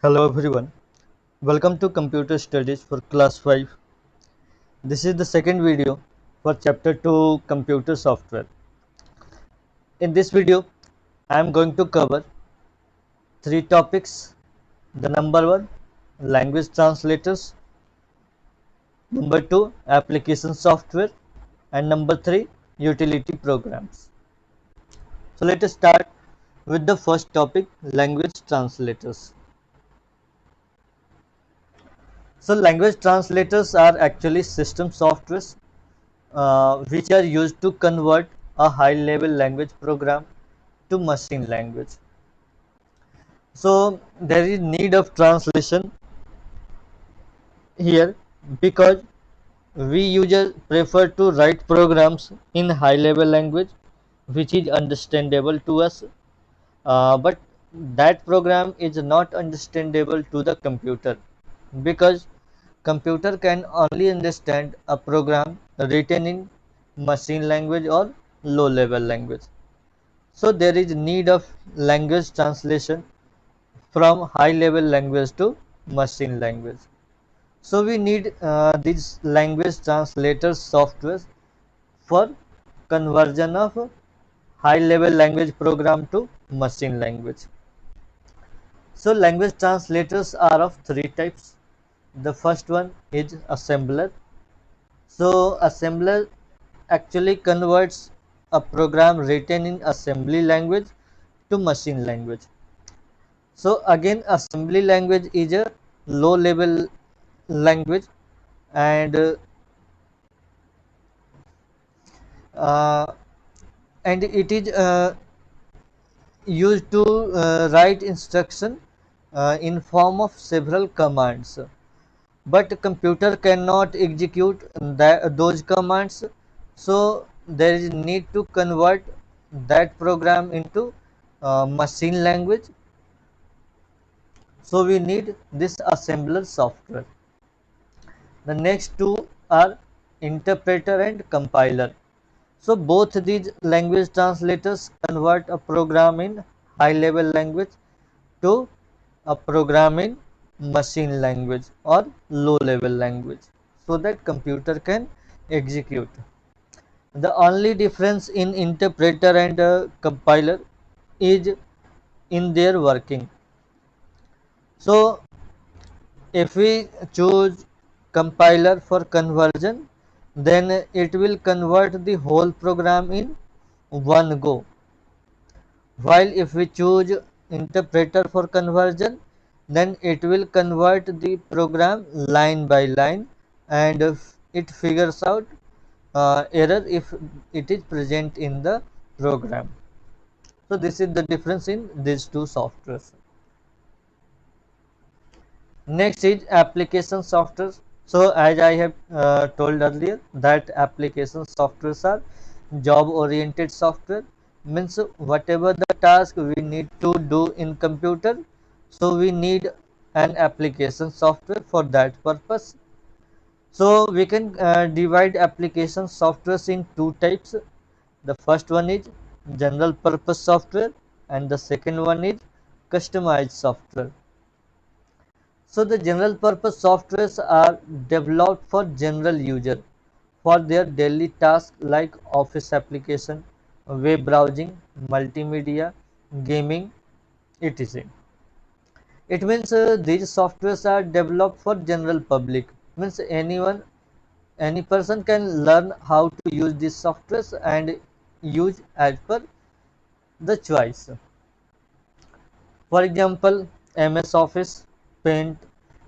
Hello everyone. Welcome to Computer Studies for Class 5. This is the second video for Chapter 2 Computer Software. In this video, I am going to cover three topics. The number one, language translators. Number two, application software. And number three, utility programs. So let us start with the first topic, language translators. So language translators are actually system softwares which are used to convert a high level language program to machine language. So there is need of translation here because we users prefer to write programs in high level language which is understandable to us, but that program is not understandable to the computer because computer can only understand a program written in machine language or low level language. So there is need of language translation from high level language to machine language. So we need these language translators software for conversion of high level language program to machine language. So language translators are of three types. The first one is assembler. So assembler actually converts a program written in assembly language to machine language. So again, assembly language is a low level language, and uh, it is used to write instruction in form of several commands. But computer cannot execute those commands, so there is need to convert that program into machine language. So we need this assembler software. The next two are interpreter and compiler. So both these language translators convert a program in high level language to a program in machine language or low level language so that computer can execute. The only difference in interpreter and compiler is in their working. So if we choose compiler for conversion, then it will convert the whole program in one go. While if we choose interpreter for conversion, then it will convert the program line by line, and if it figures out error if it is present in the program. So this is the difference in these two softwares. Next is application software. So as I have told earlier that application softwares are job oriented software, means whatever the task we need to do in computer, so we need an application software for that purpose. So we can divide application softwares in two types. The first one is general purpose software and the second one is customized software. So the general purpose softwares are developed for general user for their daily tasks like office application, web browsing, multimedia, gaming, etc. It means these softwares are developed for general public. Means any person can learn how to use these softwares and use as per the choice. For example, MS Office, Paint,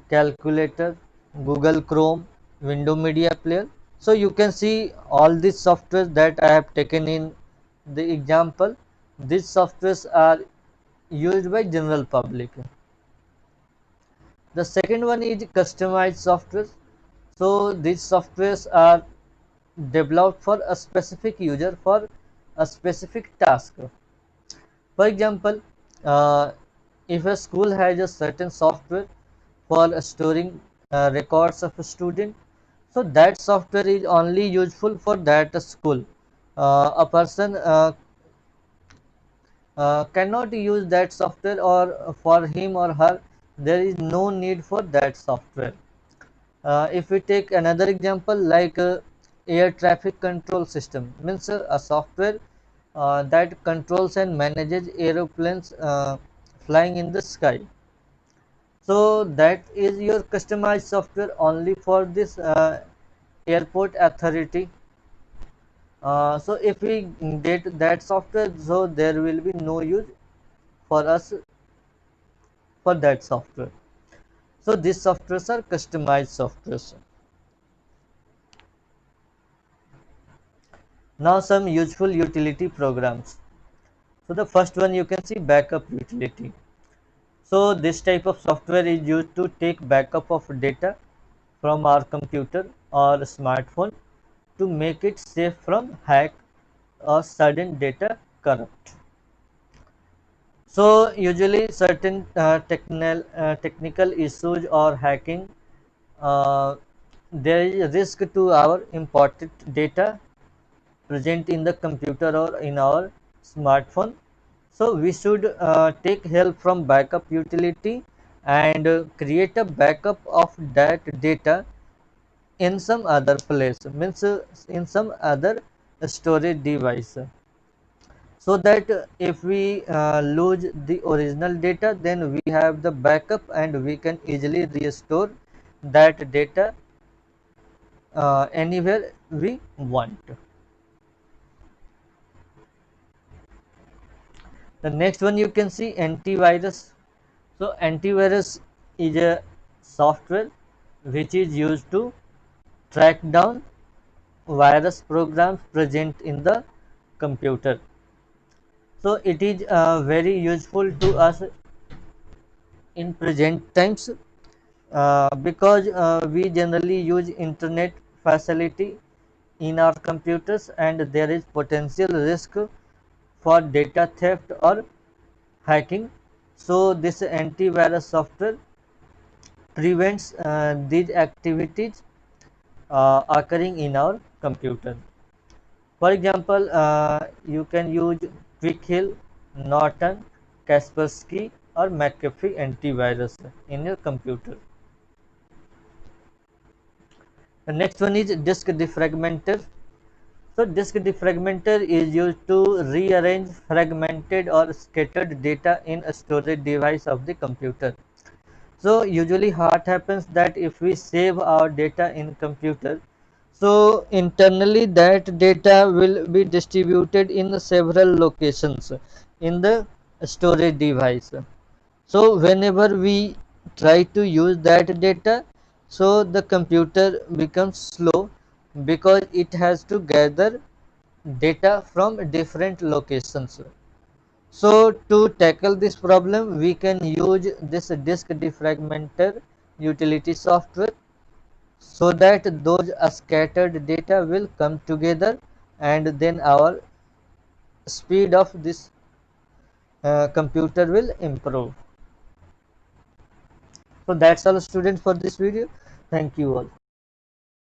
Calculator, Google Chrome, Window Media Player. So you can see all these softwares that I have taken in the example. These softwares are used by general public. The second one is customized software. So these softwares are developed for a specific user for a specific task. For example, if a school has a certain software for storing records of a student, so that software is only useful for that school. A person cannot use that software, or for him or her there is no need for that software. If we take another example like air traffic control system, means a software that controls and manages aeroplanes flying in the sky. So that is your customized software only for this airport authority. So if we get that software, so there will be no use for us for that software. So these softwares are customized softwares. Now some useful utility programs. So the first one you can see backup utility. So this type of software is used to take backup of data from our computer or smartphone to make it safe from hack or sudden data corrupt. So usually certain technical issues or hacking, uh, there is risk to our important data present in the computer or in our smartphone. So we should take help from backup utility and create a backup of that data in some other place, means in some other storage device, so that if we lose the original data, then we have the backup and we can easily restore that data anywhere we want. The next one you can see antivirus. So antivirus is a software which is used to track down virus programs present in the computer. So it is very useful to us in present times, because we generally use internet facility in our computers and there is potential risk for data theft or hacking. So this antivirus software prevents these activities occurring in our computer. For example, you can use Quickhill, Norton, Kaspersky or McAfee antivirus in your computer. The next one is disk defragmenter. So disk defragmenter is used to rearrange fragmented or scattered data in a storage device of the computer. So usually what happens that if we save our data in computer, so internally that data will be distributed in several locations in the storage device. So whenever we try to use that data, so the computer becomes slow because it has to gather data from different locations. So to tackle this problem, we can use this disk defragmenter utility software, so that those scattered data will come together and then our speed of this computer will improve. So that's all students for this video. Thank you all.